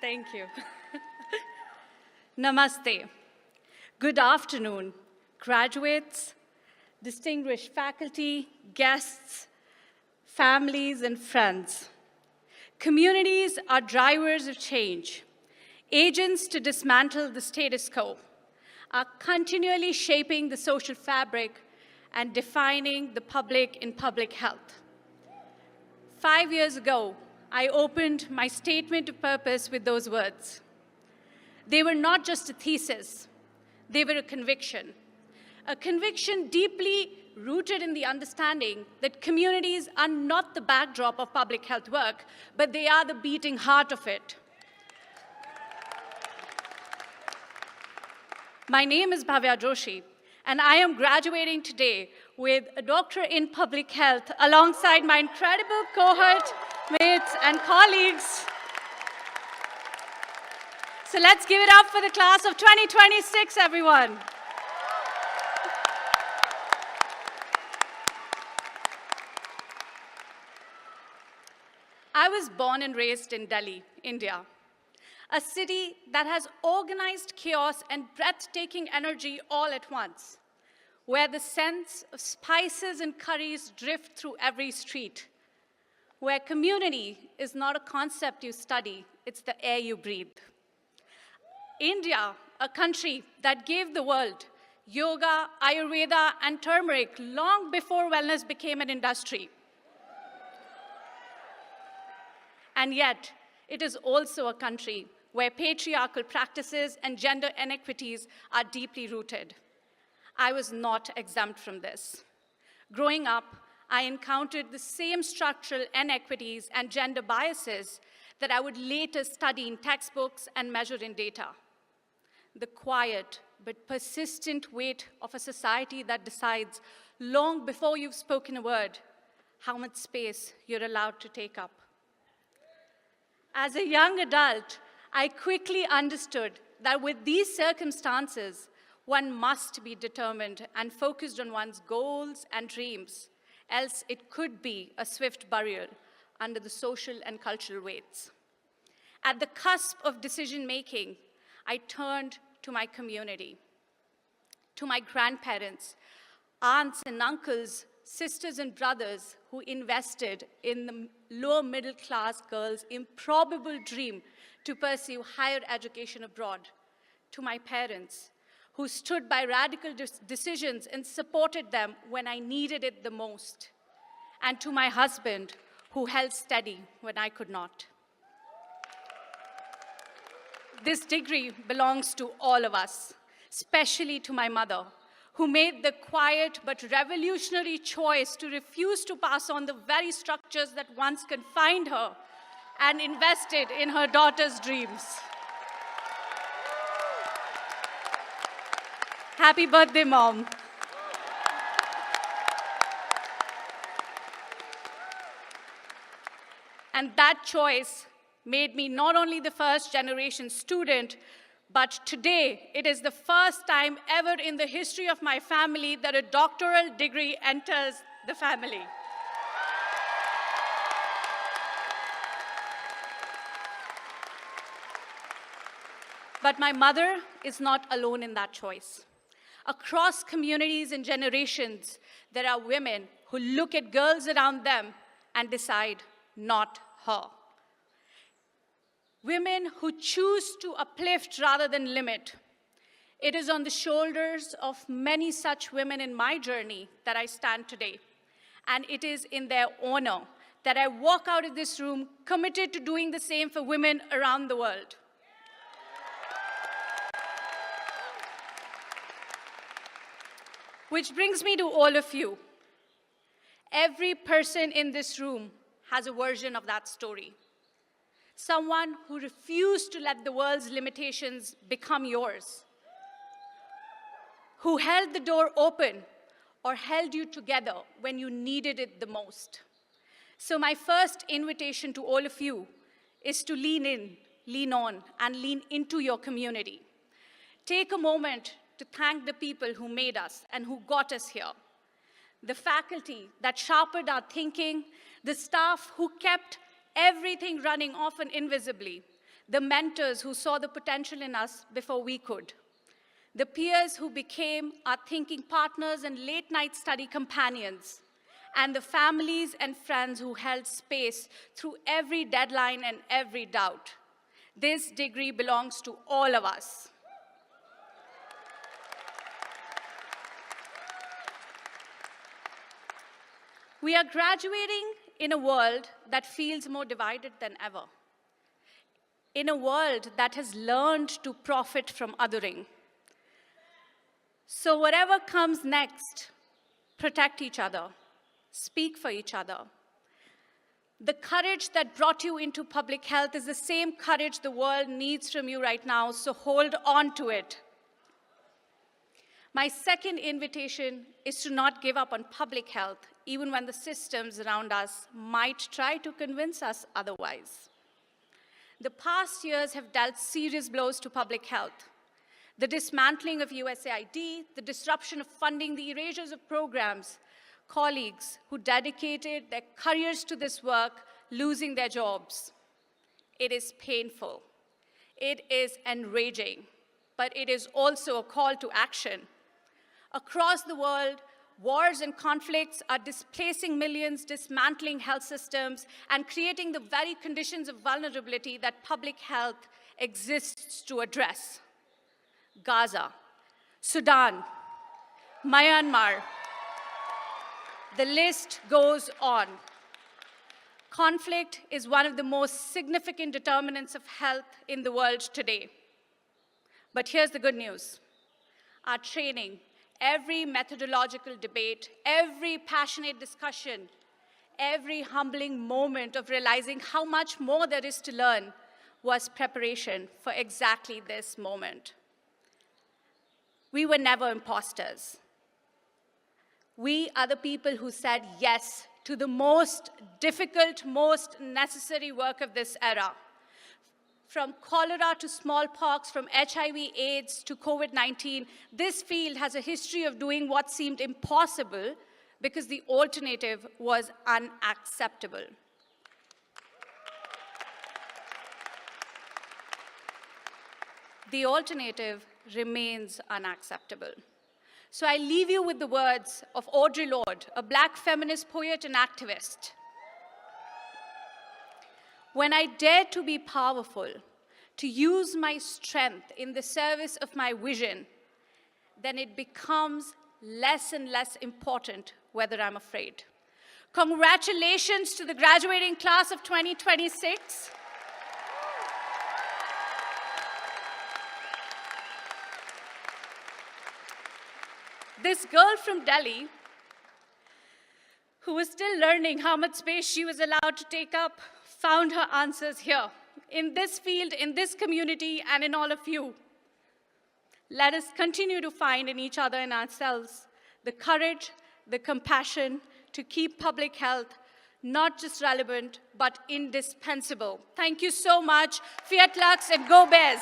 Thank you. Namaste. Good afternoon, graduates, distinguished faculty, guests, families, and friends. Communities are drivers of change, agents to dismantle the status quo, are continually shaping the social fabric and defining the public in public health. 5 years ago, I opened my statement of purpose with those words. They were not just a thesis, they were a conviction deeply rooted in the understanding that communities are not the backdrop of public health work, but they are the beating heart of it. My name is Bhavya Joshi, and I am graduating today with a doctorate in public health alongside my incredible cohort mates and colleagues. So let's give it up for the class of 2026, everyone. I was born and raised in Delhi, India, a city that has organized chaos and breathtaking energy all at once, where the scents of spices and curries drift through every street, where community is not a concept you study, it's the air you breathe. India, a country that gave the world yoga, Ayurveda, and turmeric long before wellness became an industry. And yet, it is also a country where patriarchal practices and gender inequities are deeply rooted. I was not exempt from this. Growing up, I encountered the same structural inequities and gender biases that I would later study in textbooks and measure in data. The quiet but persistent weight of a society that decides, long before you've spoken a word, how much space you're allowed to take up. As a young adult, I quickly understood that with these circumstances, one must be determined and focused on one's goals and dreams, else it could be a swift burial under the social and cultural weights. At the cusp of decision-making, I turned to my community, to my grandparents, aunts and uncles, sisters and brothers who invested in the lower middle class girls' improbable dream to pursue higher education abroad, to my parents who stood by radical decisions and supported them when I needed it the most, and to my husband who held steady when I could not. This degree belongs to all of us, especially to my mother, who made the quiet but revolutionary choice to refuse to pass on the very structures that once confined her and invested in her daughter's dreams. Happy birthday, Mom. And that choice made me not only the first generation student, but today it is the first time ever in the history of my family that a doctoral degree enters the family. But my mother is not alone in that choice. Across communities and generations, there are women who look at girls around them and decide, not her. Women who choose to uplift rather than limit. It is on the shoulders of many such women in my journey that I stand today. And it is in their honor that I walk out of this room committed to doing the same for women around the world. Which brings me to all of you. Every person in this room has a version of that story. Someone who refused to let the world's limitations become yours. Who held the door open or held you together when you needed it the most. So my first invitation to all of you is to lean in, lean on, and lean into your community. Take a moment to thank the people who made us and who got us here. The faculty that sharpened our thinking, the staff who kept everything running often invisibly, the mentors who saw the potential in us before we could, the peers who became our thinking partners and late-night study companions, and the families and friends who held space through every deadline and every doubt. This degree belongs to all of us. We are graduating in a world that feels more divided than ever, in a world that has learned to profit from othering. So whatever comes next, protect each other, speak for each other. The courage that brought you into public health is the same courage the world needs from you right now, so hold on to it. My second invitation is to not give up on public health, even when the systems around us might try to convince us otherwise. The past years have dealt serious blows to public health. The dismantling of USAID, the disruption of funding, the erasures of programs, colleagues who dedicated their careers to this work losing their jobs. It is painful. It is enraging, but it is also a call to action. Across the world, wars and conflicts are displacing millions, dismantling health systems, and creating the very conditions of vulnerability that public health exists to address. Gaza, Sudan, Myanmar, the list goes on. Conflict is one of the most significant determinants of health in the world today. But here's the good news. Our training, every methodological debate, every passionate discussion, every humbling moment of realizing how much more there is to learn was preparation for exactly this moment. We were never imposters. We are the people who said yes to the most difficult, most necessary work of this era. From cholera to smallpox, from HIV/AIDS to COVID-19, this field has a history of doing what seemed impossible because the alternative was unacceptable. The alternative remains unacceptable. So I leave you with the words of Audre Lorde, a Black feminist poet and activist. When I dare to be powerful, to use my strength in the service of my vision, then it becomes less and less important whether I'm afraid. Congratulations to the graduating class of 2026. This girl from Delhi, who was still learning how much space she was allowed to take up, found her answers here, in this field, in this community, and in all of you. Let us continue to find in each other and ourselves the courage, the compassion to keep public health not just relevant, but indispensable. Thank you so much. Fiat Lux and Go Bears.